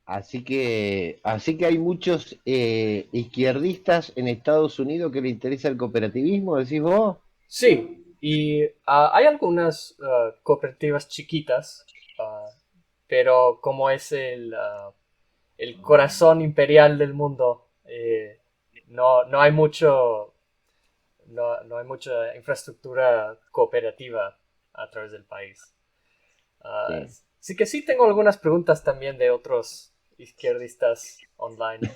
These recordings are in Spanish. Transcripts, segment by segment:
así que hay muchos izquierdistas en Estados Unidos que le interesa el cooperativismo, decís vos. Sí, y hay algunas cooperativas chiquitas, ah, pero como es el corazón imperial del mundo, no hay no hay mucha infraestructura cooperativa a través del país. Ah, Sí. sí que sí tengo algunas preguntas también de otros izquierdistas online,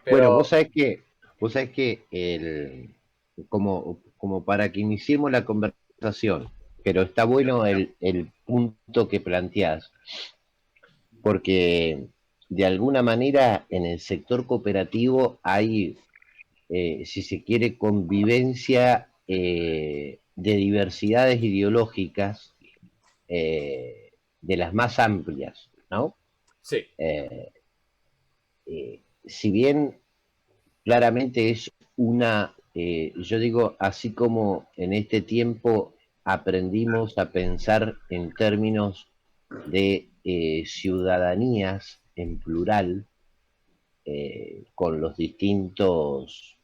Bueno, vos pero sabés que, como para que iniciemos la conversación, pero está bueno el punto que planteás, porque de alguna manera en el sector cooperativo hay, si se quiere, convivencia de diversidades ideológicas de las más amplias, ¿no? sí, Eh, si bien claramente es yo digo, así como en este tiempo aprendimos a pensar en términos de ciudadanías en plural, con los distintos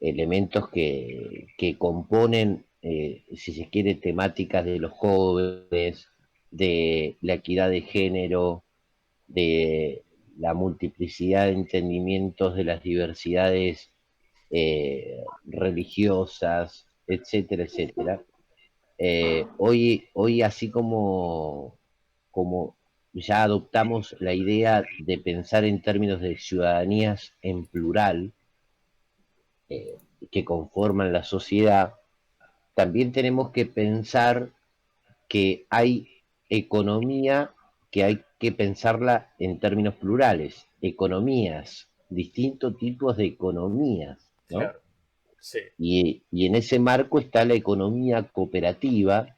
elementos que componen, si se quiere, temáticas de los jóvenes, de la equidad de género, de la multiplicidad de entendimientos de las diversidades religiosas, etcétera, etcétera. Hoy así como ya adoptamos la idea de pensar en términos de ciudadanías en plural, que conforman la sociedad, también tenemos que pensar que hay economía que hay que pensarla en términos plurales, economías, distintos tipos de economías, ¿no? claro, sí, Y en ese marco está la economía cooperativa,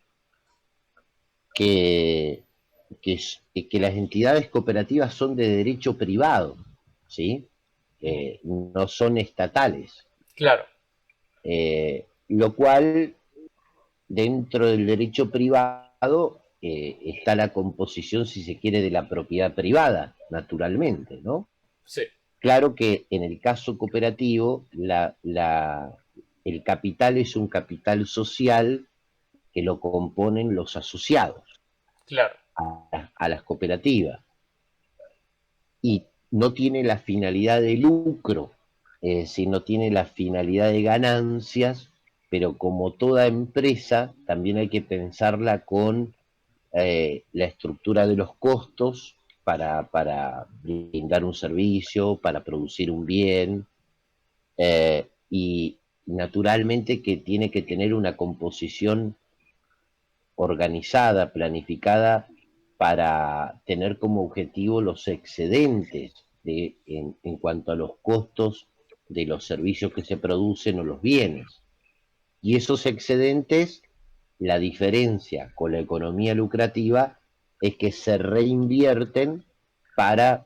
que, que las entidades cooperativas son de derecho privado, ¿sí? No son estatales, claro, lo cual dentro del derecho privado está la composición, si se quiere, de la propiedad privada, naturalmente, ¿no? sí, Claro que en el caso cooperativo, el capital es un capital social que lo componen los asociados claro, a las cooperativas y no tiene la finalidad de lucro, sino tiene la finalidad de ganancias, pero como toda empresa, también hay que pensarla con la estructura de los costos para brindar un servicio, para producir un bien, y naturalmente que tiene que tener una composición organizada, planificada, para tener como objetivo los excedentes en cuanto a los costos de los servicios que se producen o los bienes. Y esos excedentes, la diferencia con la economía lucrativa es que se reinvierten para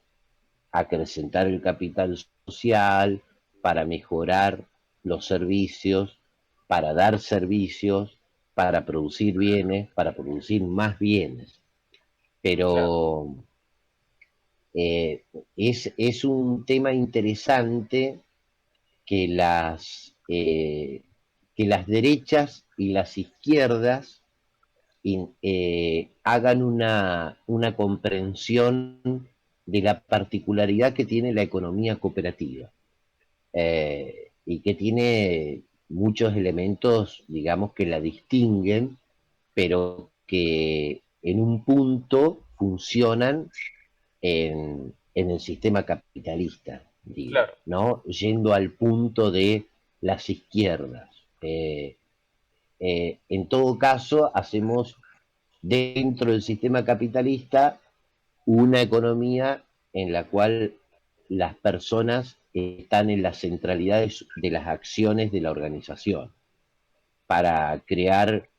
acrecentar el capital social, para mejorar los servicios, para dar servicios, para producir bienes, para producir más bienes. claro. Pero eh, es un tema interesante que que las derechas y las izquierdas hagan una comprensión de la particularidad que tiene la economía cooperativa, y que tiene muchos elementos, digamos, que la distinguen, pero que en un punto funcionan en el sistema capitalista, digo, Claro, ¿no? Yendo al punto de las izquierdas. Eh, en todo caso, hacemos dentro del sistema capitalista una economía en la cual las personas están en las centralidades de las acciones de la organización para crear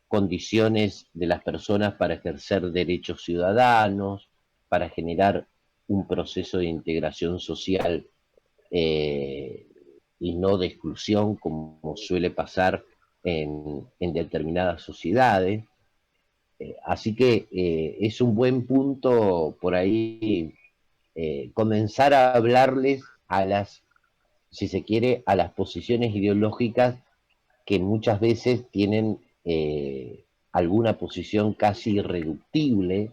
condiciones de las personas para ejercer derechos ciudadanos, para generar un proceso de integración social, eh, y no de exclusión como suele pasar en determinadas sociedades. Así que es un buen punto por ahí comenzar a hablarles a las, si se quiere, a las posiciones ideológicas que muchas veces tienen alguna posición casi irreductible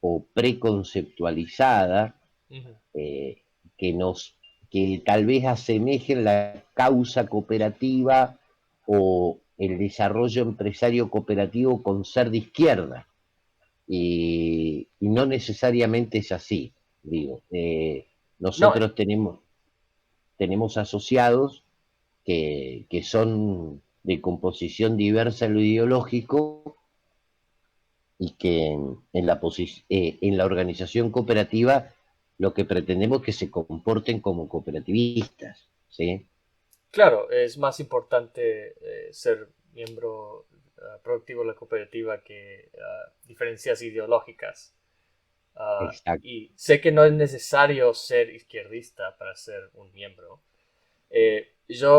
o preconceptualizada, Ujú. eh, que nos que tal vez asemejen la causa cooperativa o el desarrollo empresario cooperativo con ser de izquierda. Y no necesariamente es así, digo. No, Nosotros tenemos asociados que son de composición diversa en lo ideológico y que en la organización cooperativa lo que pretendemos es que se comporten como cooperativistas, ¿sí? claro, es más importante ser miembro productivo de la cooperativa que diferencias ideológicas. Exacto. Y sé que no es necesario ser izquierdista para ser un miembro.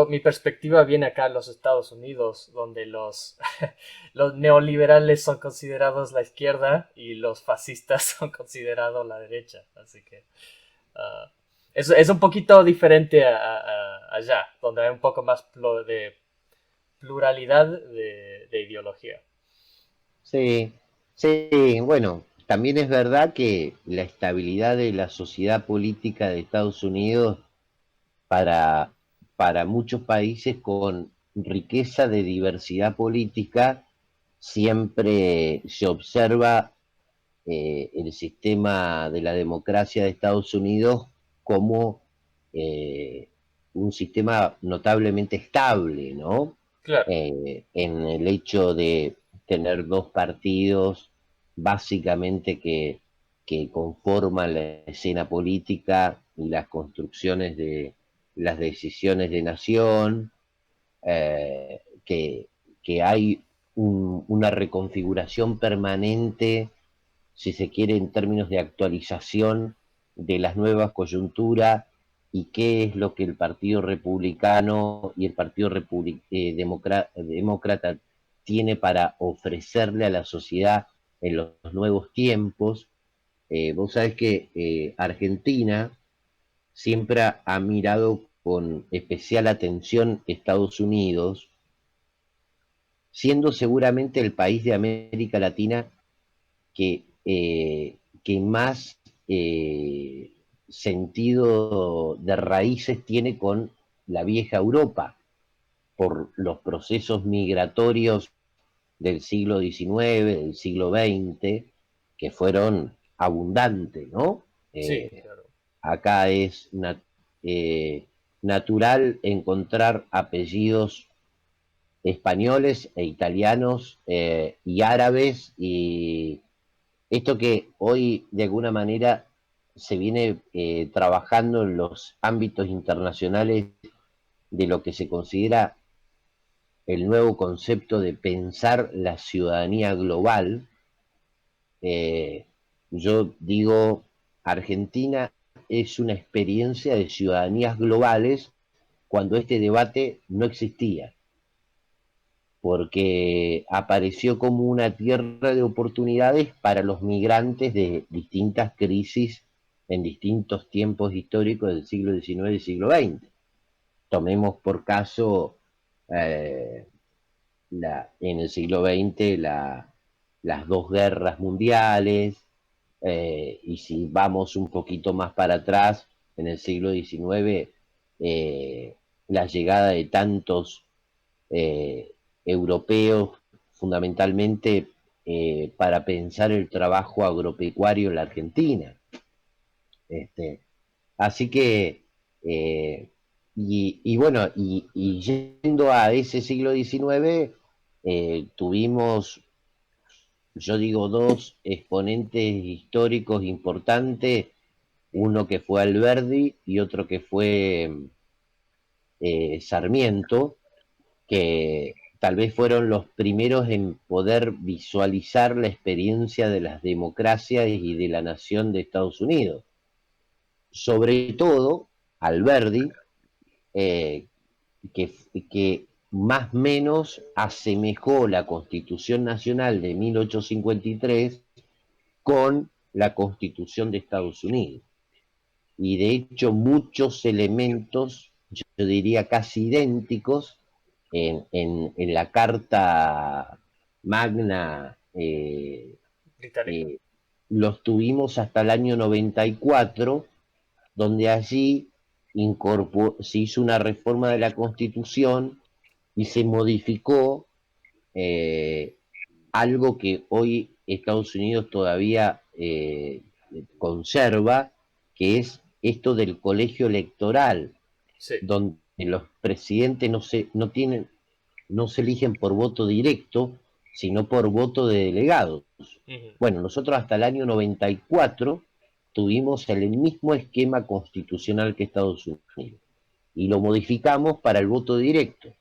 Mi perspectiva viene acá en los Estados Unidos, donde los neoliberales son considerados la izquierda y los fascistas son considerados la derecha. Así que ah, es un poquito diferente allá, donde hay un poco más de pluralidad de ideología. Sí, sí, bueno, también es verdad que la estabilidad de la sociedad política de Estados Unidos para, para muchos países con riqueza de diversidad política siempre se observa el sistema de la democracia de Estados Unidos como eh, un sistema notablemente estable, ¿no? Claro, En el hecho de tener dos partidos básicamente que conforman la escena política y las construcciones de las decisiones de nación, que hay una reconfiguración permanente, si se quiere, en términos de actualización de las nuevas coyunturas y qué es lo que el Partido Republicano y el Partido Demócrata tiene para ofrecerle a la sociedad en los nuevos tiempos. Vos sabés que Argentina siempre ha mirado con especial atención Estados Unidos, siendo seguramente el país de América Latina que más sentido de raíces tiene con la vieja Europa, por los procesos migratorios del siglo XIX, del siglo XX, que fueron abundantes, ¿no? sí, Eh, claro. Acá es natural encontrar apellidos españoles e italianos y árabes, y esto que hoy de alguna manera se viene trabajando en los ámbitos internacionales de lo que se considera el nuevo concepto de pensar la ciudadanía global. eh, yo digo, Argentina es una experiencia de ciudadanías globales cuando este debate no existía, porque apareció como una tierra de oportunidades para los migrantes de distintas crisis en distintos tiempos históricos del siglo XIX y siglo XX. Tomemos por caso eh, en el siglo XX las dos guerras mundiales, y si vamos un poquito más para atrás, en el siglo XIX, la llegada de tantos eh, europeos, fundamentalmente para pensar el trabajo agropecuario en la Argentina. Este, así que, eh, y bueno, y yendo a ese siglo XIX, tuvimos, yo digo, dos exponentes históricos importantes, uno que fue Alberdi y otro que fue Sarmiento, que tal vez fueron los primeros en poder visualizar la experiencia de las democracias y de la nación de Estados Unidos. Sobre todo, Alberdi, eh, que más o menos asemejó la Constitución Nacional de 1853 con la Constitución de Estados Unidos. Y de hecho muchos elementos, yo diría casi idénticos, en la Carta Magna Británica. eh, los tuvimos hasta el año 94, donde allí se hizo una reforma de la Constitución y se modificó eh, algo que hoy Estados Unidos todavía conserva, que es esto del colegio electoral, Sí. donde los presidentes no se eligen por voto directo, sino por voto de delegados. Ujú. Bueno, nosotros hasta el año 94 tuvimos el mismo esquema constitucional que Estados Unidos y lo modificamos para el voto directo.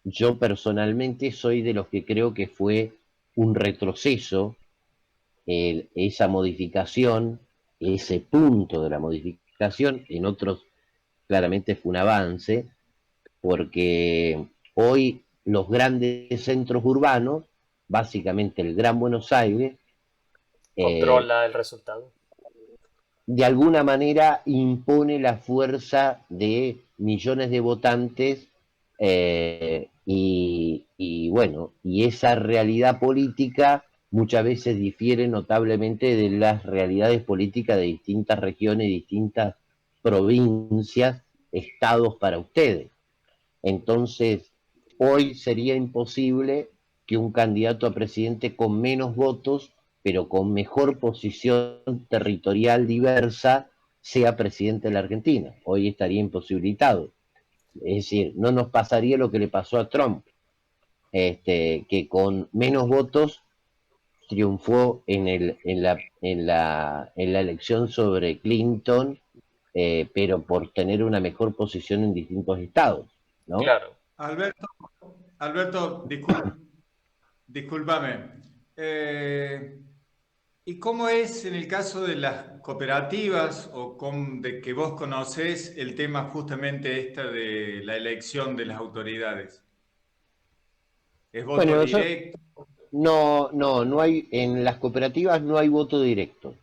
Yo personalmente soy de los que creo que fue un retroceso esa modificación, ese punto de la modificación, en otros claramente fue un avance, porque hoy los grandes centros urbanos, básicamente el Gran Buenos Aires, eh, Controla el resultado. de alguna manera impone la fuerza de millones de votantes y bueno, y esa realidad política muchas veces difiere notablemente de las realidades políticas de distintas regiones, distintas provincias, estados para ustedes. Entonces, hoy sería imposible que un candidato a presidente con menos votos, pero con mejor posición territorial diversa, sea presidente de la Argentina. Hoy estaría imposibilitado. Es decir, no nos pasaría lo que le pasó a Trump, que con menos votos triunfó en la elección sobre Clinton, pero por tener una mejor posición en distintos estados, ¿no? Claro. Alberto, Alberto, discúlpame. Eh, ¿Y cómo es en el caso de las cooperativas de que vos conocés el tema justamente esta de la elección de las autoridades? ¿Es voto Bueno, directo? no hay, en las cooperativas no hay voto directo.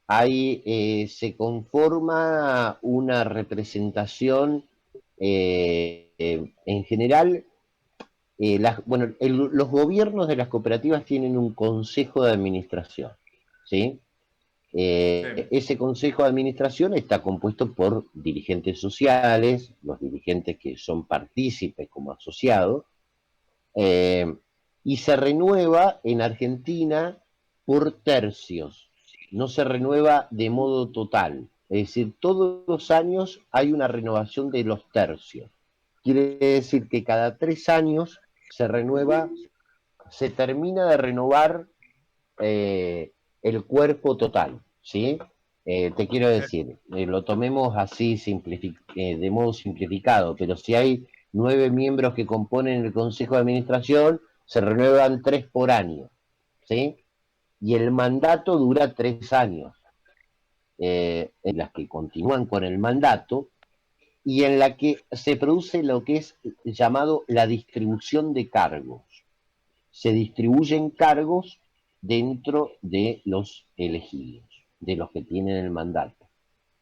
Se conforma una representación, en general, bueno, los gobiernos de las cooperativas tienen un consejo de administración, ¿sí? Sí. Ese consejo de administración está compuesto por dirigentes sociales, los dirigentes que son partícipes como asociados, eh, y se renueva en Argentina por tercios, no se renueva de modo total. Es decir, todos los años hay una renovación de los tercios. Quiere decir que cada 3 años se renueva, se termina de renovar el cuerpo total, ¿sí? Te quiero Sí. decir, lo tomemos así de modo simplificado, pero si hay 9 miembros que componen el Consejo de Administración, se renuevan 3 por año, ¿sí? Y el mandato dura 3 años, en las que continúan con el mandato y en la que se produce lo que es llamado la distribución de cargos. Se distribuyen cargos dentro de los elegidos, de los que tienen el mandato.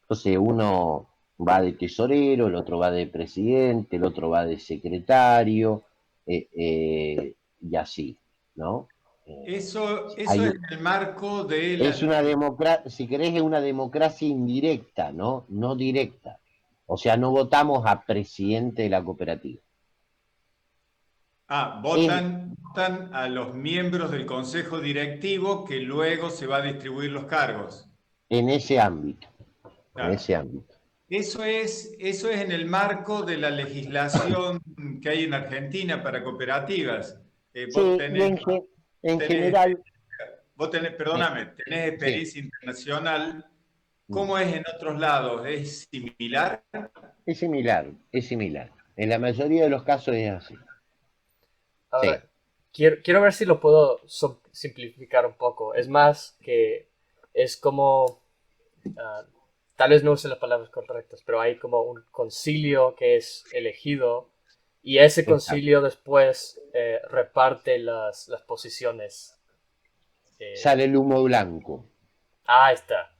Entonces uno va de tesorero, el otro va de presidente, el otro va de secretario, y así, ¿no? Eh, Eso hay, es en el marco de es la... una democracia, si querés, es una democracia indirecta, ¿no? No directa. O sea, no votamos a presidente de la cooperativa. Es Votan a los miembros del consejo directivo que luego se va a distribuir los cargos. en ese ámbito, en Claro. ese ámbito. Eso es en el marco de la legislación que hay en Argentina para cooperativas. Vos Sí, y tenés, en tenés, general, eh, perdóname, tenés sí, experiencia internacional. mm, ¿Cómo es en otros lados? ¿Es similar? es similar, es similar. En la mayoría de los casos es así. Ahora, Sí, quiero ver si lo puedo simplificar un poco. Es más que es como, ah, tal vez no use las palabras correctas, pero hay como un concilio que es elegido Y ese exacto. concilio después reparte las posiciones. eh, Sale el humo blanco. ahí está,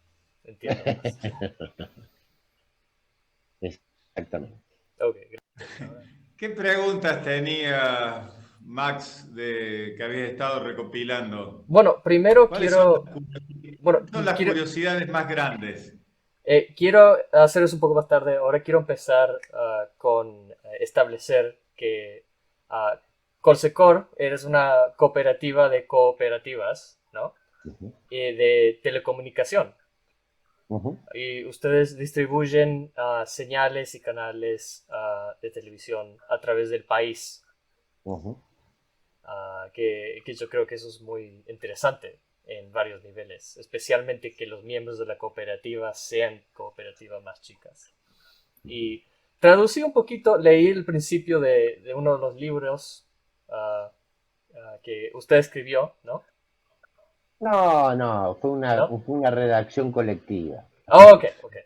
entiendo más. Exactamente. Ok, gracias. Ahora, ¿Qué preguntas tenía Max de que habías estado recopilando? bueno, primero ¿Cuáles son quiero, bueno, cuáles son las quiero, curiosidades más grandes? quiero hacer eso un poco más tarde. Ahora quiero empezar con establecer que uh, Colsecor eres una cooperativa de cooperativas, ¿no? Ujú, De telecomunicación. ujú, Y ustedes distribuyen señales y canales de televisión a través del país, ujú. que yo creo que eso es muy interesante en varios niveles, especialmente que los miembros de la cooperativa sean cooperativas más chicas. Y traducí un poquito, leí el principio de uno de los libros ah, que usted escribió, ¿no? No, no, ¿No? fue una redacción colectiva. Oh, ok, ok.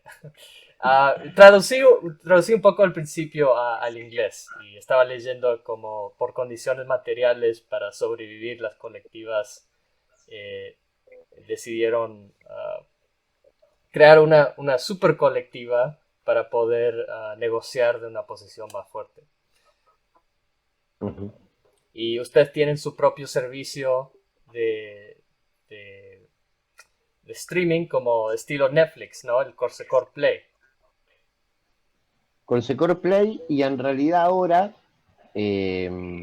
Traducí un poco al principio al inglés y estaba leyendo como por condiciones materiales para sobrevivir las colectivas eh, decidieron crear una super colectiva para poder negociar de una posición más fuerte. Ujú. Y ustedes tienen su propio servicio de, de, de streaming como estilo Netflix, ¿no? El Corsair Play. Con Secor Play y en realidad ahora, eh,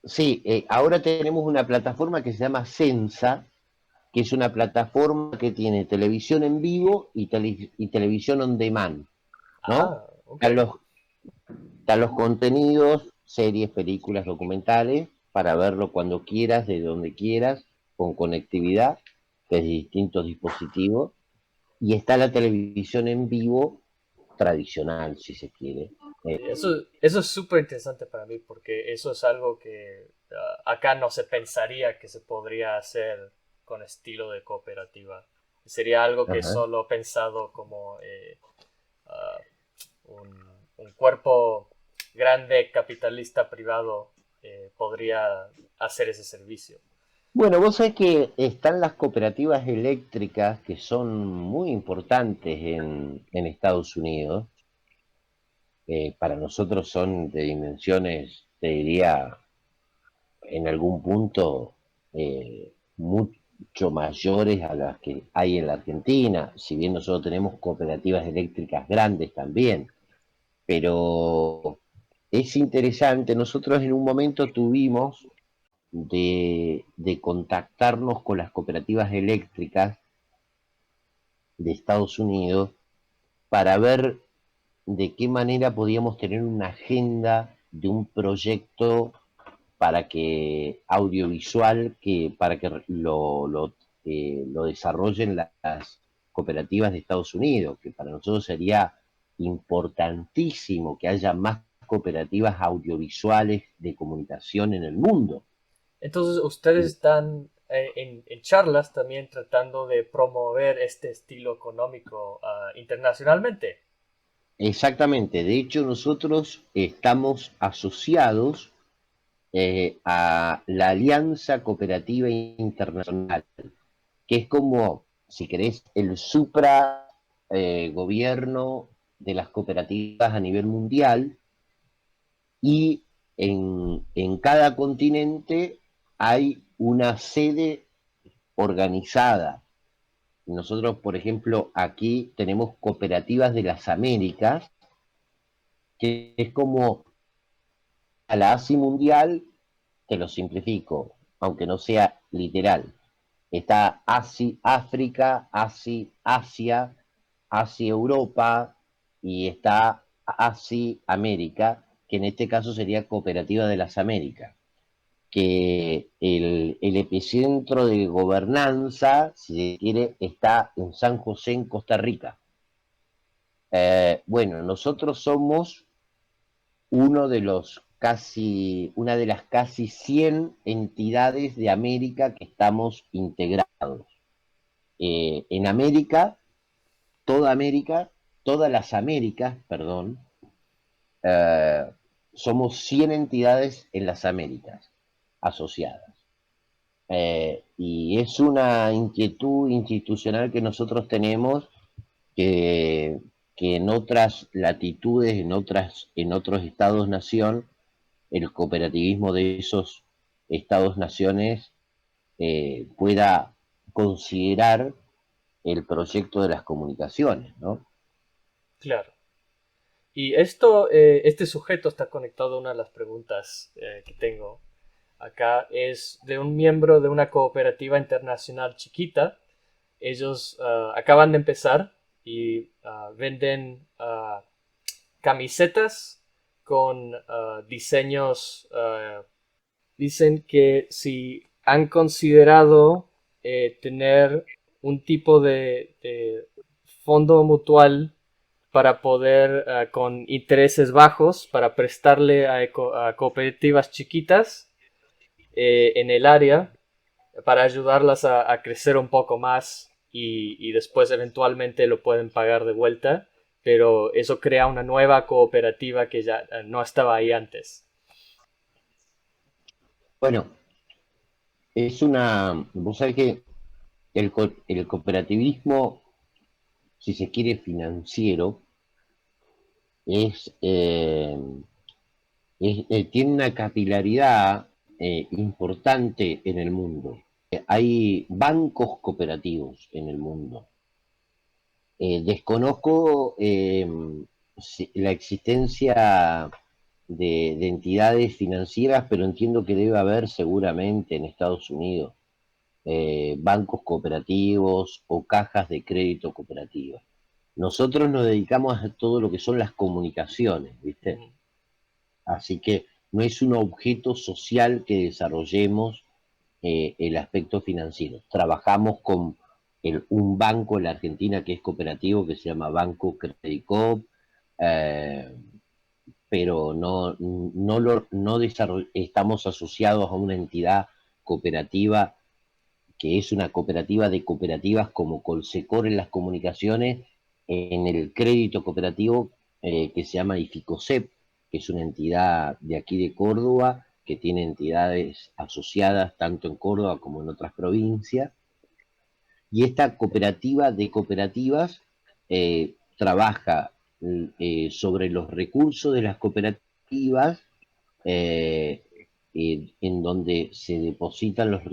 sí, ahora tenemos una plataforma que se llama Sensa, que es una plataforma que tiene televisión en vivo y televisión on demand, ¿no? Ah, ok. Están los, están los contenidos, series, películas, documentales, para verlo cuando quieras, de donde quieras, con conectividad desde distintos dispositivos. Y está la televisión en vivo tradicional, si se quiere. Eso es súper interesante para mí porque eso es algo que acá no se pensaría que se podría hacer con estilo de cooperativa. Sería algo que Ajá. solo pensado como ah, un cuerpo grande capitalista privado podría hacer ese servicio. Bueno, vos sabés que están las cooperativas eléctricas que son muy importantes en Estados Unidos. Para nosotros son de dimensiones, te diría, en algún punto mucho mayores a las que hay en la Argentina, si bien nosotros tenemos cooperativas eléctricas grandes también, pero es interesante, nosotros en un momento tuvimos de contactarnos con las cooperativas eléctricas de Estados Unidos para ver de qué manera podíamos tener una agenda de un proyecto para que audiovisual, para que lo desarrollen las cooperativas de Estados Unidos, que para nosotros sería importantísimo que haya más cooperativas audiovisuales de comunicación en el mundo. Entonces, ustedes están en charlas también tratando de promover este estilo económico internacionalmente. Exactamente, de hecho nosotros estamos asociados a la Alianza Cooperativa Internacional, que es como, si querés, el supra gobierno de las cooperativas a nivel mundial, y en cada continente hay una sede organizada. Nosotros, por ejemplo, aquí tenemos cooperativas de las Américas, que es como a la ASI mundial, te lo simplifico, aunque no sea literal. Está África, Asia, Asia Europa y está Asia América, que en este caso sería Cooperativa de las Américas, que el epicentro de gobernanza, si se quiere, está en San José, en Costa Rica. Bueno, nosotros somos una de las casi 100 entidades de América que estamos integrados. En América, todas las Américas, perdón, eh, somos 100 entidades en las Américas asociadas. Y es una inquietud institucional que nosotros tenemos que, que en otras latitudes, en otros estados-nación, el cooperativismo de esos estados-naciones pueda considerar el proyecto de las comunicaciones, ¿no? Claro. Y esto, este sujeto está conectado a una de las preguntas que tengo acá. Es de un miembro de una cooperativa internacional chiquita. Ellos acaban de empezar y venden camisetas con diseños. Dicen que si han considerado tener un tipo de fondo mutual para poder, con intereses bajos, para prestarle a cooperativas chiquitas en el área, para ayudarlas a crecer un poco más y después eventualmente lo pueden pagar de vuelta, pero eso crea una nueva cooperativa que ya no estaba ahí antes. Bueno, vos sabés que el cooperativismo, si se quiere financiero, es, eh, tiene una capilaridad importante en el mundo. Hay bancos cooperativos en el mundo. Desconozco la existencia de entidades financieras, pero entiendo que debe haber seguramente en Estados Unidos bancos cooperativos o cajas de crédito cooperativas. Nosotros nos dedicamos a todo lo que son las comunicaciones, ¿viste? Mm. Así que no es un objeto social que desarrollemos el aspecto financiero. Trabajamos con un banco en la Argentina que es cooperativo, que se llama Banco Credicop, eh, pero no estamos asociados a una entidad cooperativa que es una cooperativa de cooperativas como Colsecor en las comunicaciones, en el crédito cooperativo que se llama IFICOSEP, que es una entidad de aquí de Córdoba, que tiene entidades asociadas tanto en Córdoba como en otras provincias. Y esta cooperativa de cooperativas trabaja sobre los recursos de las cooperativas eh, en donde se depositan los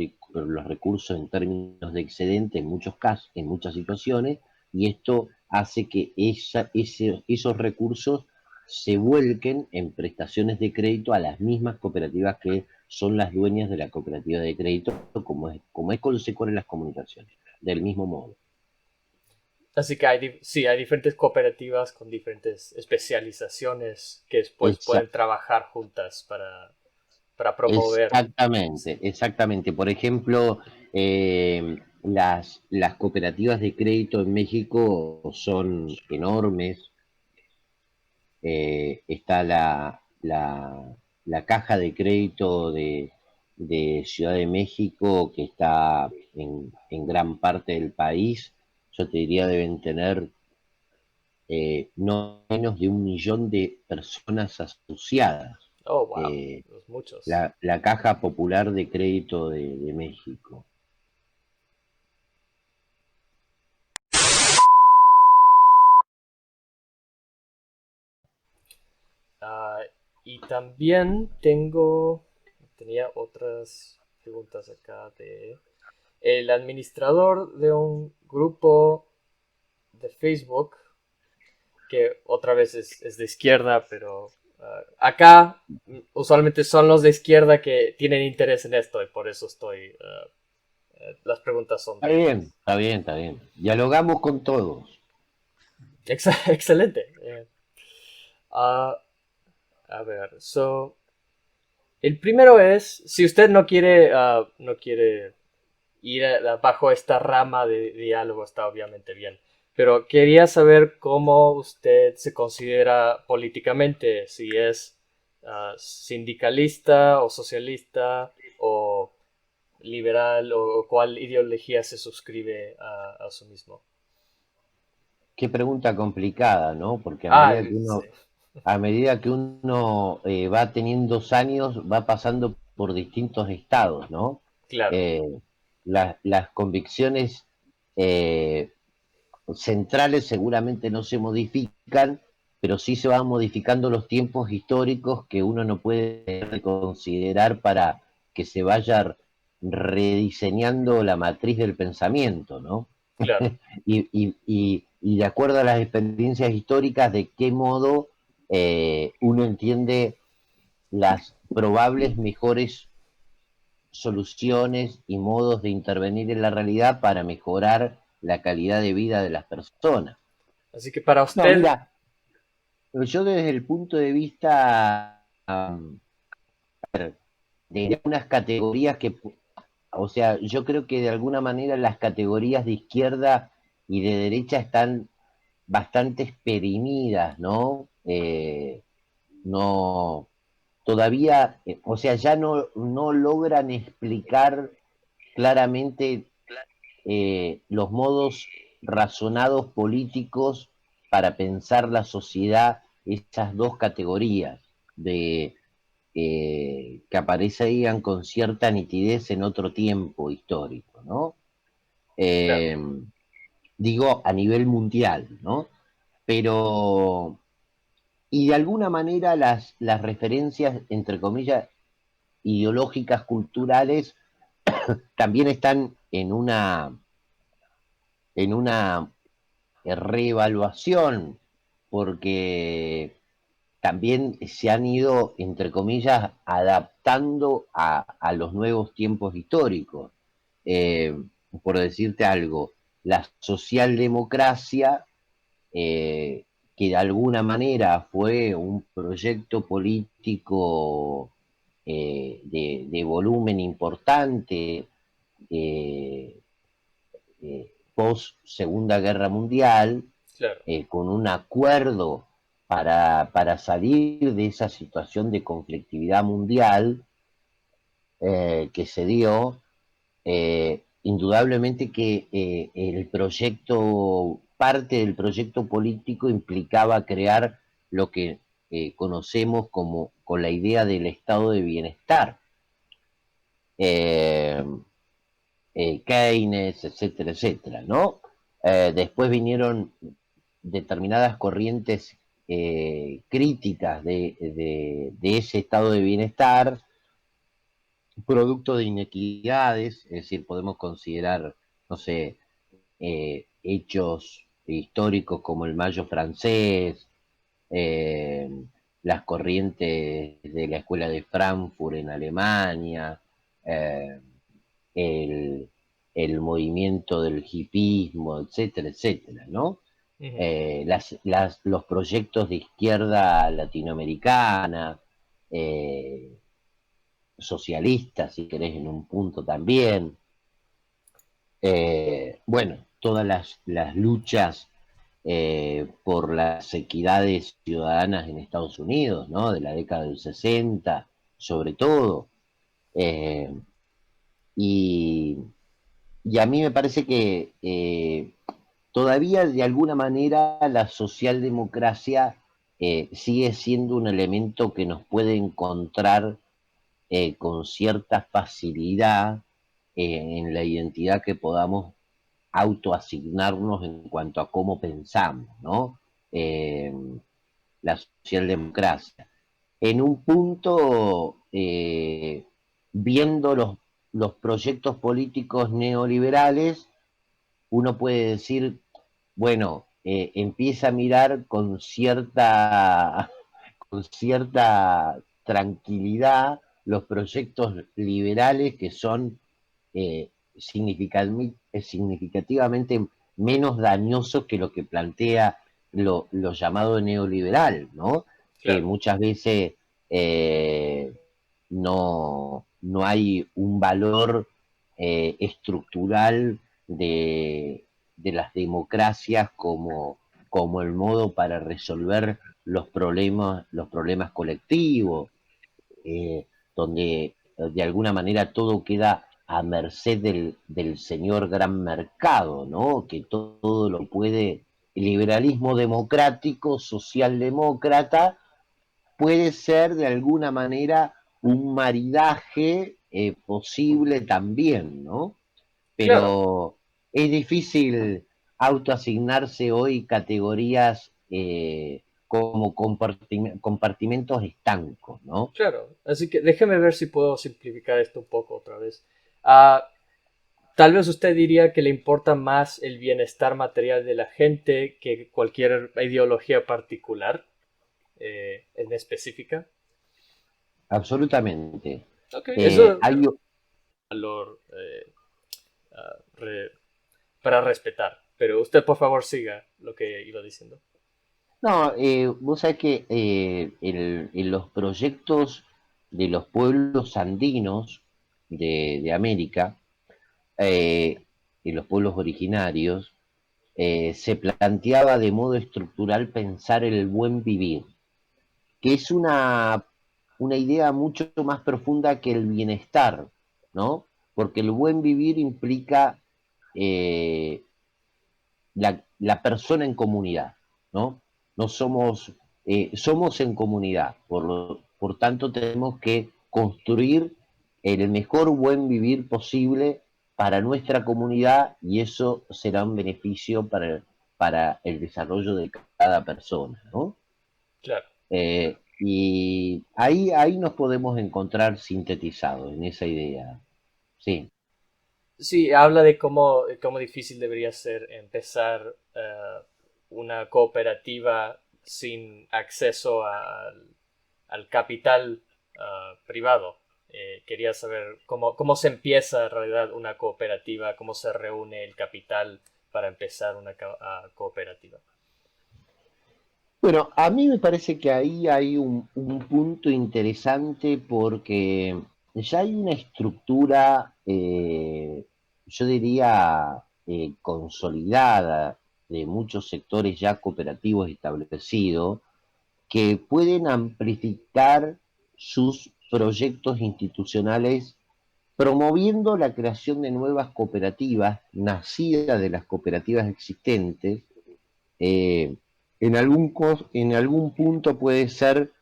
recursos en términos de excedente en muchos casos, en muchas situaciones, y esto hace que esos recursos se vuelquen en prestaciones de crédito a las mismas cooperativas que son las dueñas de la cooperativa de crédito, como es Colsecor en las comunicaciones, del mismo modo. Así que sí, hay diferentes cooperativas con diferentes especializaciones que después Esa- pueden trabajar juntas para promover. Exactamente, exactamente. Por ejemplo, las cooperativas de crédito en México son enormes. Está la caja de crédito de Ciudad de México, que está en gran parte del país. Yo te diría deben tener no menos de 1 millón de personas asociadas. Oh, wow, Eh, los muchos. la Caja Popular de Crédito de México. Ah, y también tenía otras preguntas acá de el administrador de un grupo de Facebook que otra vez es de izquierda, pero acá usualmente son los de izquierda que tienen interés en esto y por eso las preguntas son Está de bien, ellos. está bien, está bien. Dialogamos con todos. Excelente. Ah, a ver, el primero es, si usted no quiere ir bajo esta rama de diálogo, está obviamente bien. Pero quería saber cómo usted se considera políticamente, si es sindicalista o socialista o liberal o cuál ideología se suscribe a su mismo. Qué pregunta complicada, ¿no? Porque a Ah, medida que sí. a medida que uno va teniendo años, va pasando por distintos estados, ¿no? Claro, Eh, las convicciones eh, centrales seguramente no se modifican, pero sí se van modificando los tiempos históricos que uno no puede considerar para que se vaya rediseñando la matriz del pensamiento, ¿no? claro. Y de acuerdo a las experiencias históricas, de qué modo uno entiende las probables mejores soluciones y modos de intervenir en la realidad para mejorar la calidad de vida de las personas. Así que para No, usted, mira, yo desde el punto de vista de unas categorías que, o sea, yo creo que de alguna manera las categorías de izquierda y de derecha están bastante experimidas, ¿no? No, todavía, o sea, ya no logran explicar claramente los modos razonados políticos para pensar la sociedad, esas dos categorías de que aparecían con cierta nitidez en otro tiempo histórico, ¿no? claro, Eh, digo, a nivel mundial, ¿no? Pero, y de alguna manera las referencias, entre comillas, ideológicas, culturales, también están en una reevaluación, porque también se han ido, entre comillas, adaptando a los nuevos tiempos históricos. Eh, por decirte algo, la socialdemocracia, que de alguna manera fue un proyecto político de volumen importante, eh, post Segunda Guerra Mundial, claro. con un acuerdo para salir de esa situación de conflictividad mundial que se dio, indudablemente que el proyecto, parte del proyecto político implicaba crear lo que conocemos como con la idea del estado de bienestar. Eh, Keynes, etcétera, etcétera, ¿no? Después vinieron determinadas corrientes críticas de ese estado de bienestar, producto de inequidades, es decir, podemos considerar, no sé, hechos históricos como el Mayo francés, eh, las corrientes de la Escuela de Frankfurt en Alemania, eh, el, el movimiento del hipismo, etcétera, etcétera, ¿no? Ujú. Los proyectos de izquierda latinoamericana, eh, socialistas, si querés, en un punto también. Bueno, todas las luchas por las equidades ciudadanas en Estados Unidos, ¿no? De la década del 60, sobre todo. Eh, y, y a mí me parece que todavía de alguna manera la socialdemocracia sigue siendo un elemento que nos puede encontrar con cierta facilidad en la identidad que podamos autoasignarnos en cuanto a cómo pensamos, ¿no? Eh, la socialdemocracia. En un punto, viendo los proyectos políticos neoliberales, uno puede decir, bueno, empieza a mirar con cierta tranquilidad los proyectos liberales que son significativamente menos dañosos que lo que plantea lo llamado neoliberal, ¿no? Que Claro, muchas veces eh, no hay un valor estructural de las democracias como el modo para resolver los problemas colectivos, donde de alguna manera todo queda a merced del señor gran mercado, ¿no? Que todo lo puede, el liberalismo democrático, socialdemócrata, puede ser de alguna manera un maridaje posible también, ¿no? Claro, Pero es difícil autoasignarse hoy categorías como compartimentos estancos, ¿no? claro. Así que déjeme ver si puedo simplificar esto un poco otra vez. Ah, tal vez usted diría que le importa más el bienestar material de la gente que cualquier ideología particular en específica. Absolutamente. Ok, eso Hay, valor ah, re- para respetar. Pero usted por favor siga lo que iba diciendo. no, vos sabés que en los proyectos de los pueblos andinos de América, y los pueblos originarios, se planteaba de modo estructural pensar el buen vivir, que es una idea mucho más profunda que el bienestar, ¿no? Porque el buen vivir implica eh, la persona en comunidad, ¿no? No somos, somos en comunidad, por tanto tenemos que construir el mejor buen vivir posible para nuestra comunidad y eso será un beneficio para el desarrollo de cada persona, ¿no? Claro. Y ahí nos podemos encontrar sintetizados en esa idea. Sí, Sí, habla de cómo difícil debería ser empezar una cooperativa sin acceso al capital privado. Quería saber cómo se empieza en realidad una cooperativa, cómo se reúne el capital para empezar una cooperativa. bueno, a mí me parece que ahí hay un punto interesante porque ya hay una estructura, yo diría, consolidada de muchos sectores ya cooperativos establecidos que pueden amplificar sus proyectos institucionales promoviendo la creación de nuevas cooperativas nacidas de las cooperativas existentes. eh, en algún punto puede ser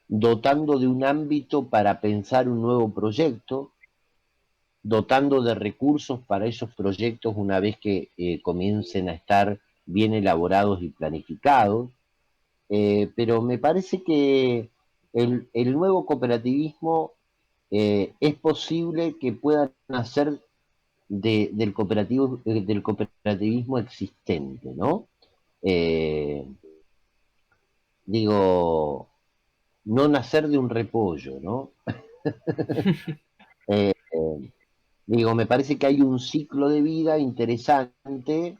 dotando de un ámbito para pensar un nuevo proyecto, dotando de recursos para esos proyectos una vez que comiencen a estar bien elaborados y planificados. Pero me parece que el nuevo cooperativismo es posible que pueda nacer del cooperativismo existente, ¿no? Eh, digo, no nacer de un repollo, ¿no? Digo, me parece que hay un ciclo de vida interesante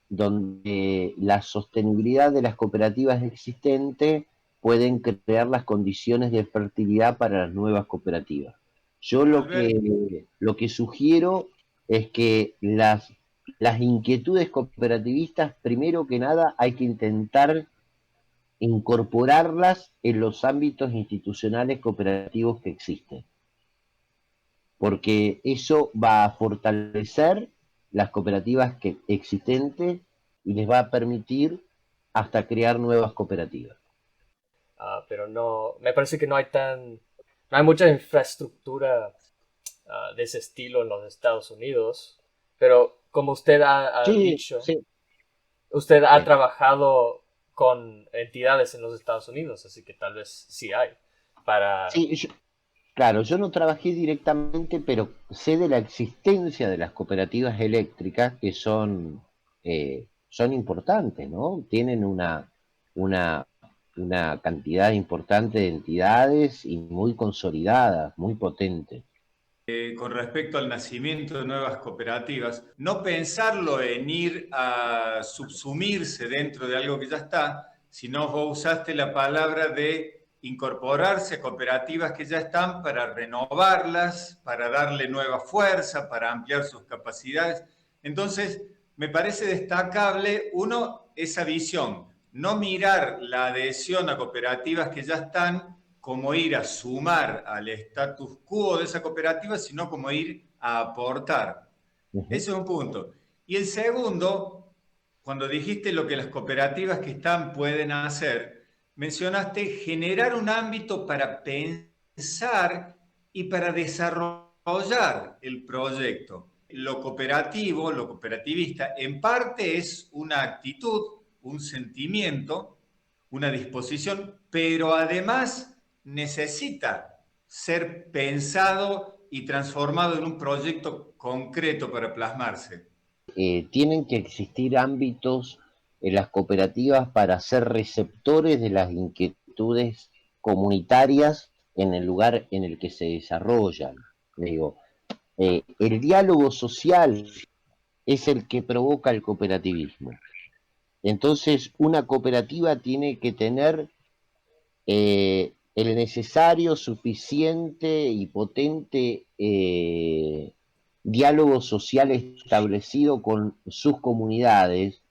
donde la sostenibilidad de las cooperativas existentes pueden crear las condiciones de fertilidad para las nuevas cooperativas. Yo Alberto, lo que sugiero es que las inquietudes cooperativistas, primero que nada, hay que intentar incorporarlas en los ámbitos institucionales cooperativos que existen, porque eso va a fortalecer las cooperativas existentes y les va a permitir hasta crear nuevas cooperativas. Pero no, me parece que no hay mucha infraestructura de ese estilo en los Estados Unidos. Pero como usted ha Sí, dicho, sí, usted ha sí. trabajado con entidades en los Estados Unidos, así que tal vez sí hay para... Sí, claro, yo no trabajé directamente, pero sé de la existencia de las cooperativas eléctricas que son importantes, ¿no? Tienen una, una cantidad importante de entidades y muy consolidadas, muy potentes. con respecto al nacimiento de nuevas cooperativas, no pensarlo en ir a subsumirse dentro de algo que ya está, sino vos usaste la palabra de incorporarse a cooperativas que ya están para renovarlas, para darle nueva fuerza, para ampliar sus capacidades. Entonces, me parece destacable, uno, esa visión, no mirar la adhesión a cooperativas que ya están como ir a sumar al status quo de esa cooperativa, sino como ir a aportar. Ujú. Ese es un punto. Y el segundo, cuando dijiste lo que las cooperativas que están pueden hacer, mencionaste generar un ámbito para pensar y para desarrollar el proyecto. Lo cooperativo, lo cooperativista, en parte es una actitud, un sentimiento, una disposición, pero además necesita ser pensado y transformado en un proyecto concreto para plasmarse. Tienen que existir ámbitos en las cooperativas para ser receptores de las inquietudes comunitarias en el lugar en el que se desarrollan. Digo, el diálogo social es el que provoca el cooperativismo. Entonces, una cooperativa tiene que tener el necesario, suficiente y potente diálogo social establecido con sus comunidades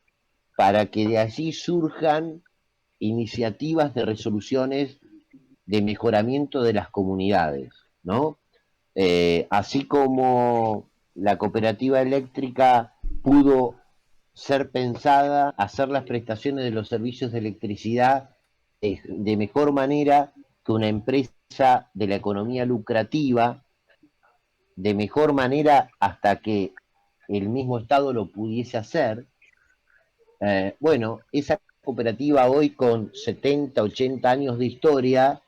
para que de allí surjan iniciativas de resoluciones de mejoramiento de las comunidades, ¿no? Así como la cooperativa eléctrica pudo ser pensada, hacer las prestaciones de los servicios de electricidad de mejor manera que una empresa de la economía lucrativa, de mejor manera hasta que el mismo Estado lo pudiese hacer. Bueno, esa cooperativa hoy con 70, 80 años de historia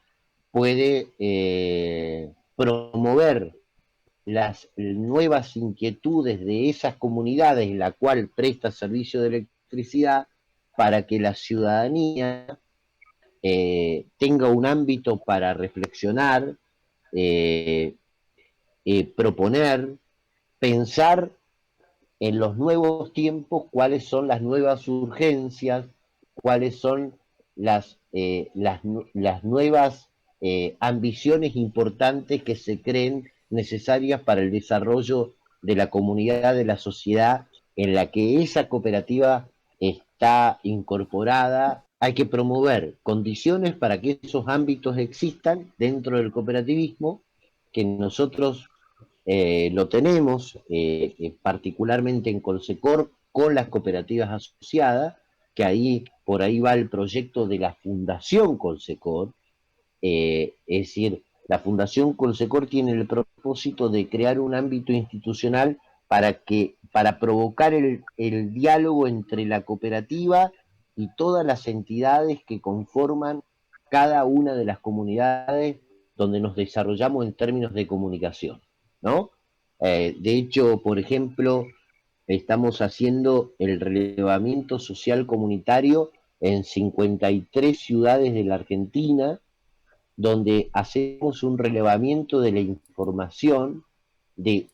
puede promover las nuevas inquietudes de esas comunidades en la cual presta servicio de electricidad para que la ciudadanía tenga un ámbito para reflexionar, eh, proponer, pensar en los nuevos tiempos cuáles son las nuevas urgencias, cuáles son las nuevas ambiciones importantes que se creen necesarias para el desarrollo de la comunidad, de la sociedad en la que esa cooperativa está incorporada. Hay que promover condiciones para que esos ámbitos existan dentro del cooperativismo, que nosotros lo tenemos particularmente en Colsecor con las cooperativas asociadas, que ahí por ahí va el proyecto de la Fundación Colsecor, es decir, la Fundación Colsecor tiene el propósito de crear un ámbito institucional para provocar el diálogo entre la cooperativa y todas las entidades que conforman cada una de las comunidades donde nos desarrollamos en términos de comunicación, ¿no? De hecho, por ejemplo, estamos haciendo el relevamiento social comunitario en 53 ciudades de la Argentina, donde hacemos un relevamiento de la información de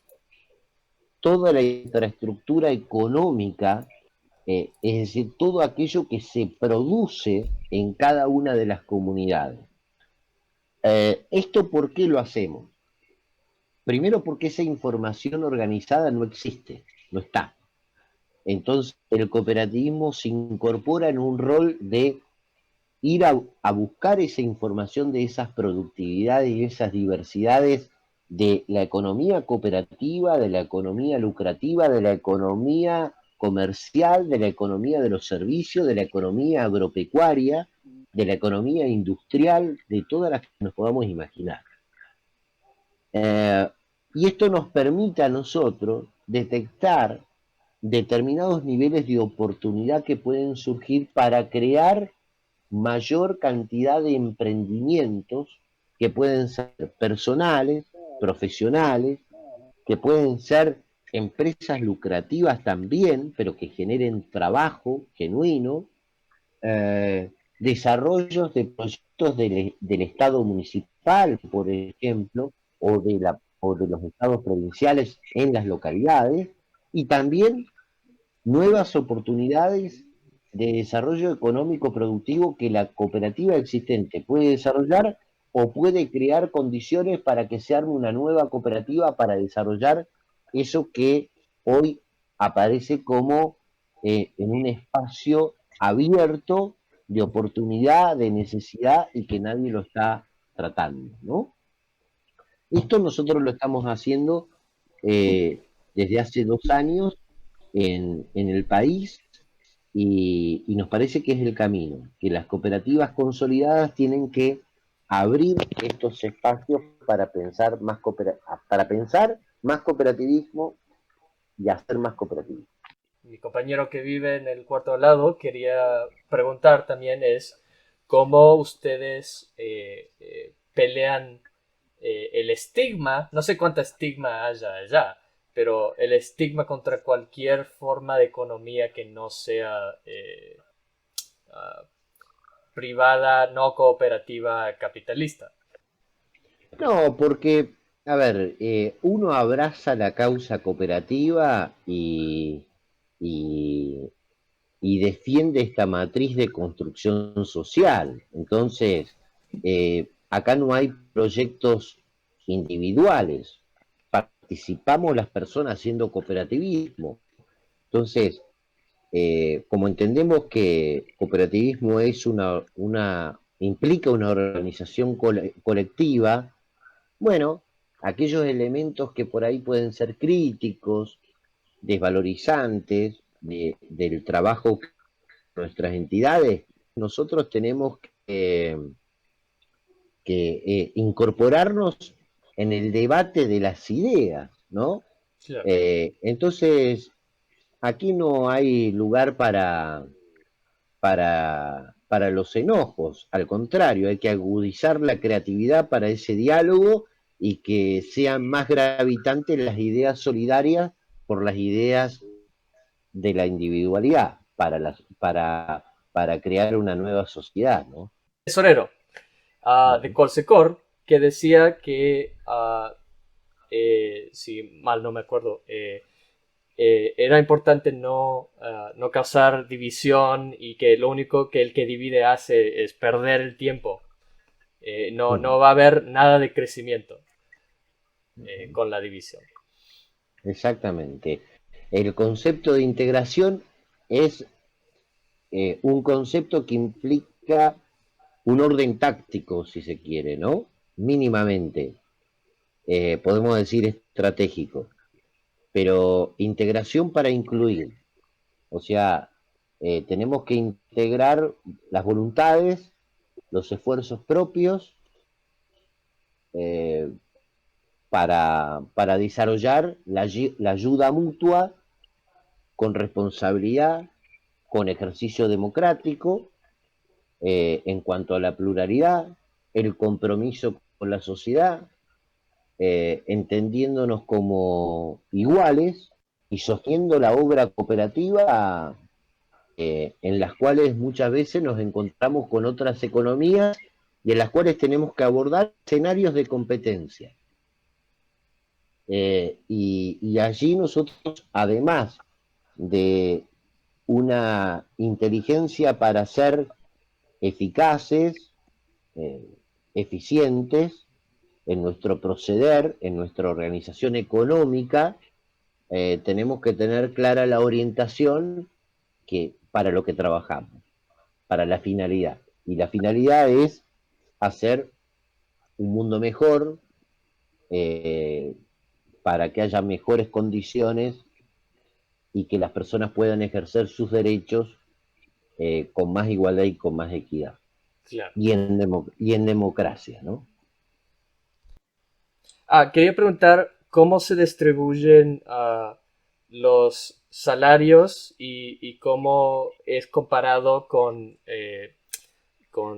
toda la infraestructura económica, es decir, todo aquello que se produce en cada una de las comunidades. ¿Esto por qué lo hacemos? Primero porque esa información organizada no existe, no está. Entonces el cooperativismo se incorpora en un rol de ir a buscar esa información de esas productividades y esas diversidades de la economía cooperativa, de la economía lucrativa, de la economía comercial, de la economía de los servicios, de la economía agropecuaria, de la economía industrial, de todas las que nos podamos imaginar. Y esto nos permite a nosotros detectar determinados niveles de oportunidad que pueden surgir para crear mayor cantidad de emprendimientos que pueden ser personales, profesionales, que pueden ser empresas lucrativas también, pero que generen trabajo genuino, desarrollos de proyectos del Estado municipal, por ejemplo, o de los estados provinciales en las localidades, y también nuevas oportunidades de desarrollo económico productivo que la cooperativa existente puede desarrollar o puede crear condiciones para que se arme una nueva cooperativa para desarrollar eso que hoy aparece como en un espacio abierto de oportunidad, de necesidad y que nadie lo está tratando, ¿no? Esto nosotros lo estamos haciendo desde hace 2 años en el país. y nos parece que es el camino, que las cooperativas consolidadas tienen que abrir estos espacios para pensar para pensar más cooperativismo y hacer más cooperativismo. Mi compañero que vive en el cuarto al lado quería preguntar también es cómo ustedes pelean el estigma, no sé cuánta estigma haya allá, pero el estigma contra cualquier forma de economía que no sea ah, privada, no cooperativa, capitalista. No, porque, a ver, uno abraza la causa cooperativa y, y defiende esta matriz de construcción social. Entonces, acá no hay proyectos individuales, participamos las personas haciendo cooperativismo. Entonces, como entendemos que cooperativismo es implica una organización colectiva, bueno, aquellos elementos que por ahí pueden ser críticos, desvalorizantes del trabajo de nuestras entidades, nosotros tenemos que incorporarnos en el debate de las ideas, ¿no? Claro. Entonces, aquí no hay lugar para los enojos, al contrario, hay que agudizar la creatividad para ese diálogo y que sean más gravitantes las ideas solidarias por las ideas de la individualidad para crear una nueva sociedad, ¿no? Tesorero de Colsecor que decía que, si mal no me acuerdo, era importante no causar división y que lo único que el que divide hace es perder el tiempo. No va a haber nada de crecimiento con la división. Exactamente. El concepto de integración es un concepto que implica un orden táctico, si se quiere, ¿no? Mínimamente, podemos decir estratégico, pero integración para incluir, o sea, tenemos que integrar las voluntades, los esfuerzos propios eh, para desarrollar la ayuda mutua con responsabilidad, con ejercicio democrático, en cuanto a la pluralidad, el compromiso con la sociedad, entendiéndonos como iguales y sosteniendo la obra cooperativa en las cuales muchas veces nos encontramos con otras economías y en las cuales tenemos que abordar escenarios de competencia. Y allí nosotros, además de una inteligencia para ser eficaces, eh, eficientes en nuestro proceder, en nuestra organización económica, tenemos que tener clara la orientación para lo que trabajamos, para la finalidad. Y la finalidad es hacer un mundo mejor, eh, para que haya mejores condiciones y que las personas puedan ejercer sus derechos con más igualdad y con más equidad. Claro. Y en democracia, ¿no? Quería preguntar cómo se distribuyen los salarios y cómo es comparado con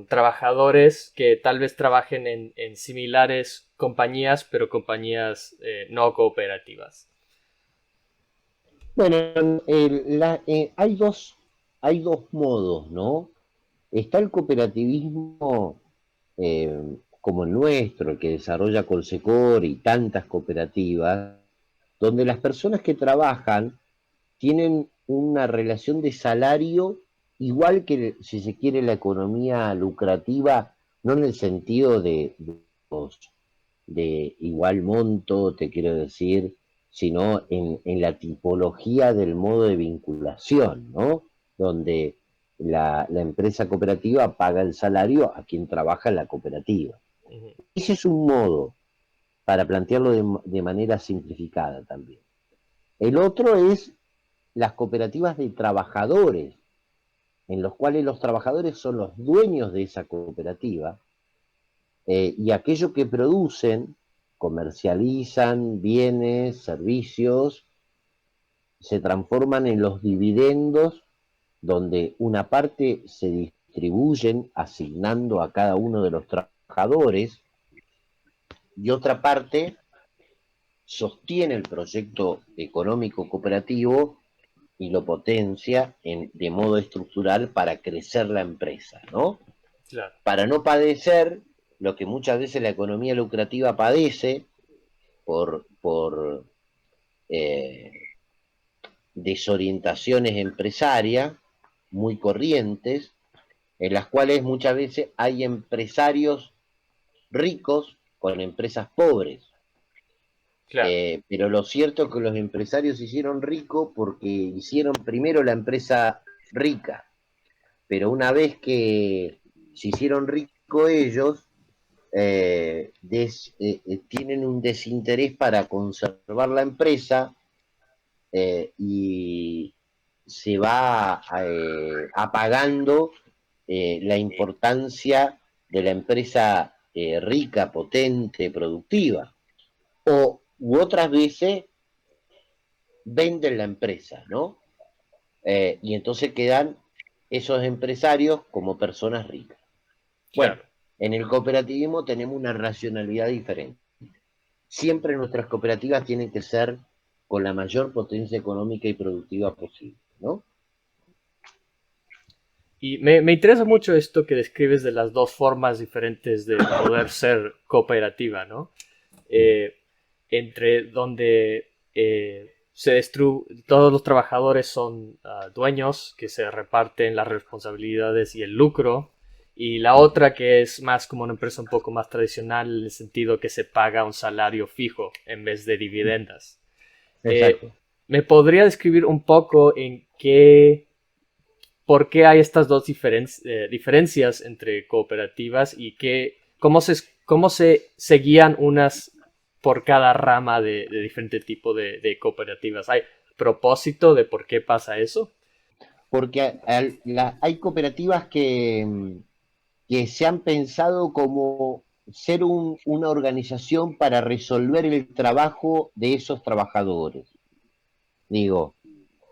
trabajadores que tal vez trabajen en similares compañías, pero compañías no cooperativas. Bueno, hay dos modos, ¿no? Está el cooperativismo como el nuestro, el que desarrolla Colsecor y tantas cooperativas, donde las personas que trabajan tienen una relación de salario igual que, si se quiere, la economía lucrativa, no en el sentido de igual monto, te quiero decir, sino en la tipología del modo de vinculación, ¿no? Donde la empresa cooperativa paga el salario a quien trabaja en la cooperativa. Ujú. Ese es un modo para plantearlo de manera simplificada también. El otro es las cooperativas de trabajadores, en los cuales los trabajadores son los dueños de esa cooperativa, y aquello que producen, comercializan bienes, servicios, se transforman en los dividendos, donde una parte se distribuyen asignando a cada uno de los trabajadores y otra parte sostiene el proyecto económico cooperativo y lo potencia de modo estructural para crecer la empresa, ¿no? Claro. Para no padecer lo que muchas veces la economía lucrativa padece por desorientaciones empresarias muy corrientes, en las cuales muchas veces hay empresarios ricos con empresas pobres. Claro. Pero lo cierto es que los empresarios se hicieron ricos porque hicieron primero la empresa rica, pero una vez que se hicieron ricos ellos, tienen un desinterés para conservar la empresa, y se va apagando la importancia de la empresa rica, potente, productiva. U otras veces venden la empresa, ¿no? Y entonces quedan esos empresarios como personas ricas. Bueno, Claro. en el cooperativismo tenemos una racionalidad diferente. Siempre nuestras cooperativas tienen que ser con la mayor potencia económica y productiva posible, ¿no? Y me interesa mucho esto que describes de las dos formas diferentes de poder ser cooperativa, ¿no? Eh, Entre donde todos los trabajadores son dueños que se reparten las responsabilidades y el lucro, y la otra que es más como una empresa un poco más tradicional en el sentido que se paga un salario fijo en vez de dividendas. Exacto. ¿Me podría describir un poco por qué hay estas dos diferencias entre cooperativas y cómo se seguían unas por cada rama de diferente tipo de cooperativas? ¿Hay propósito de por qué pasa eso? Porque hay cooperativas que se han pensado como ser una organización para resolver el trabajo de esos trabajadores. Digo,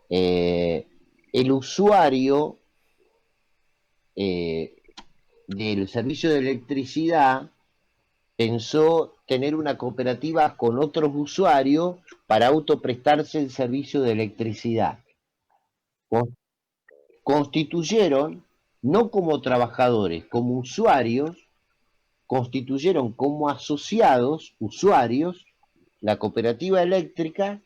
el usuario eh, del servicio de electricidad pensó tener una cooperativa con otros usuarios para autoprestarse el servicio de electricidad. Constituyeron, no como trabajadores, como usuarios, constituyeron como asociados, usuarios, la cooperativa eléctrica,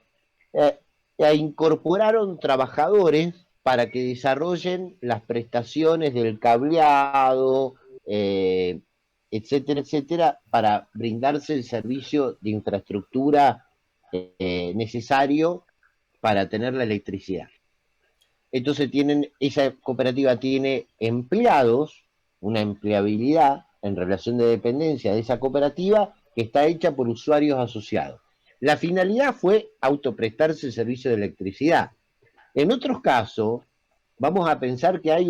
eh, e incorporaron trabajadores para que desarrollen las prestaciones del cableado, etcétera, etcétera, para brindarse el servicio de infraestructura necesario para tener la electricidad. Entonces esa cooperativa tiene empleados, una empleabilidad en relación de dependencia de esa cooperativa que está hecha por usuarios asociados. La finalidad fue autoprestarse el servicio de electricidad. En otros casos, vamos a pensar que hay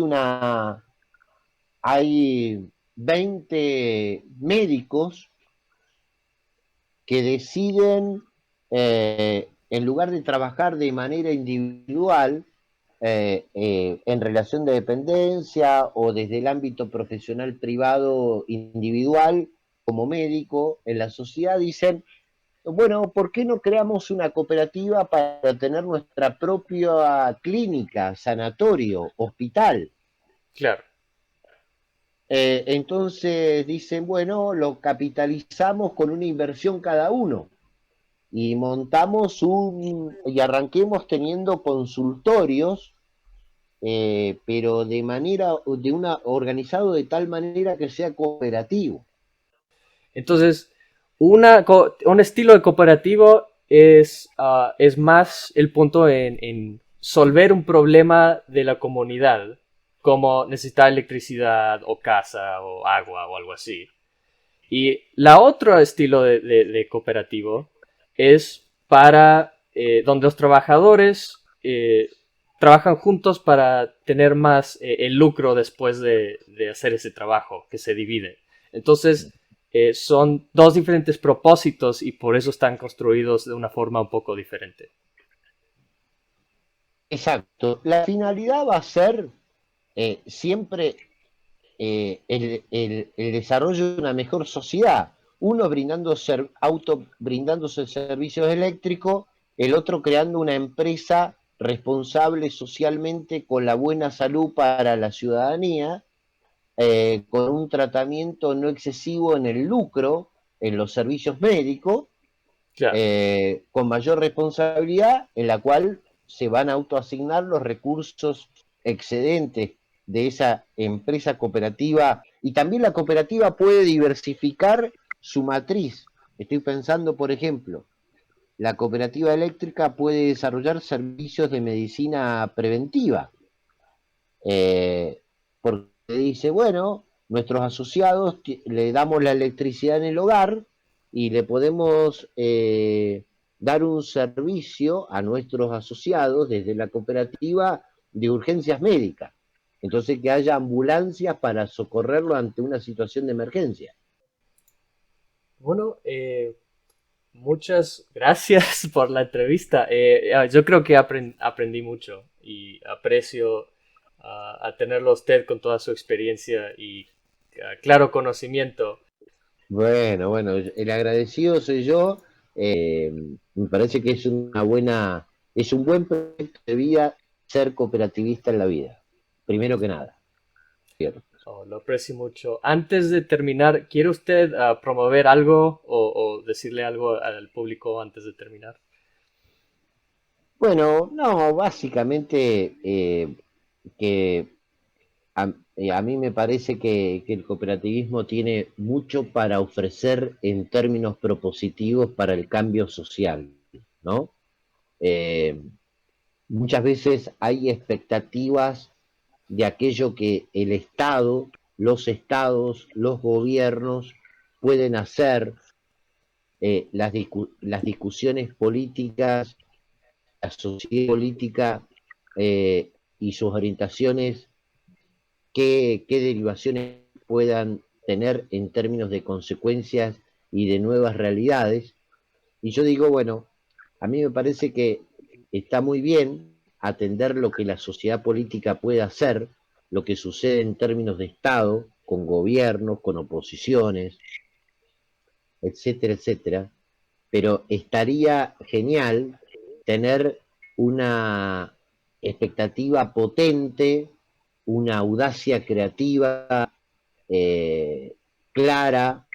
20 médicos que deciden, en lugar de trabajar de manera individual, en relación de dependencia o desde el ámbito profesional privado individual, como médico, en la sociedad, dicen, bueno, ¿por qué no creamos una cooperativa para tener nuestra propia clínica, sanatorio, hospital? Claro. Entonces dicen, bueno, lo capitalizamos con una inversión cada uno y y arranquemos teniendo consultorios, pero organizado de tal manera que sea cooperativo. Entonces, un estilo de cooperativo es más el punto en solver un problema de la comunidad, como necesitar electricidad o casa o agua o algo así. Y la otro estilo de cooperativo es para donde los trabajadores trabajan juntos para tener más el lucro después de hacer ese trabajo que se divide. Entonces, son dos diferentes propósitos y por eso están construidos de una forma un poco diferente. Exacto. La finalidad va a ser siempre el desarrollo de una mejor sociedad. Uno brindándose servicios eléctricos, el otro creando una empresa responsable socialmente con la buena salud para la ciudadanía, con un tratamiento no excesivo en el lucro, en los servicios médicos, Claro. con mayor responsabilidad, en la cual se van a autoasignar los recursos excedentes de esa empresa cooperativa, y también la cooperativa puede diversificar su matriz. Estoy pensando, por ejemplo, la cooperativa eléctrica puede desarrollar servicios de medicina preventiva, porque dice, bueno, nuestros asociados le damos la electricidad en el hogar y le podemos dar un servicio a nuestros asociados desde la cooperativa de urgencias médicas. Entonces, que haya ambulancias para socorrerlo ante una situación de emergencia. Bueno, muchas gracias por la entrevista. Yo creo que aprendí mucho y aprecio a tenerlo a usted con toda su experiencia y claro conocimiento. Bueno, el agradecido soy yo. eh, Me parece que es un buen proyecto de vida ser cooperativista en la vida, primero que nada, ¿cierto? Oh, lo aprecio mucho. Antes de terminar, ¿quiere usted promover algo o decirle algo al público antes de terminar? Bueno, no, básicamente que a mí me parece que el cooperativismo tiene mucho para ofrecer en términos propositivos para el cambio social, ¿no? Eh, Muchas veces hay expectativas de aquello que el Estado, los estados, los gobiernos pueden hacer, las discusiones políticas, la sociedad política y sus orientaciones, qué derivaciones puedan tener en términos de consecuencias y de nuevas realidades. Y yo digo, bueno, a mí me parece que está muy bien atender lo que la sociedad política puede hacer, lo que sucede en términos de Estado, con gobiernos, con oposiciones, etcétera, etcétera, pero estaría genial tener una expectativa potente, una audacia creativa clara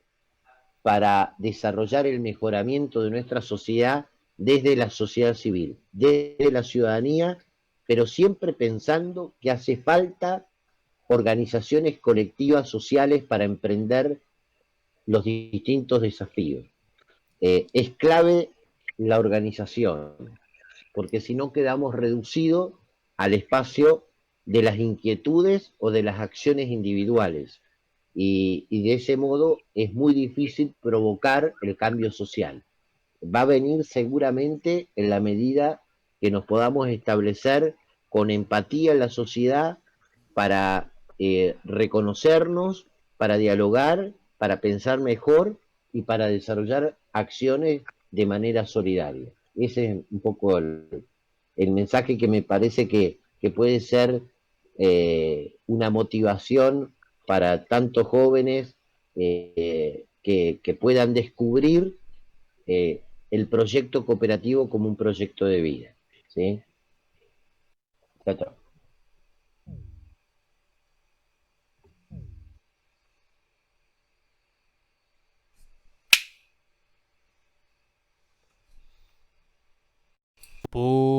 para desarrollar el mejoramiento de nuestra sociedad desde la sociedad civil, desde la ciudadanía, pero siempre pensando que hace falta organizaciones colectivas sociales para emprender los distintos desafíos. Es clave la organización, porque si no quedamos reducidos al espacio de las inquietudes o de las acciones individuales. Y de ese modo es muy difícil provocar el cambio social. Va a venir seguramente en la medida que nos podamos establecer con empatía en la sociedad para reconocernos, para dialogar, para pensar mejor y para desarrollar acciones de manera solidaria. Ese es un poco el mensaje que me parece que puede ser una motivación para tantos jóvenes que puedan descubrir el proyecto cooperativo como un proyecto de vida. ¿Sí? Chao, chao. Pu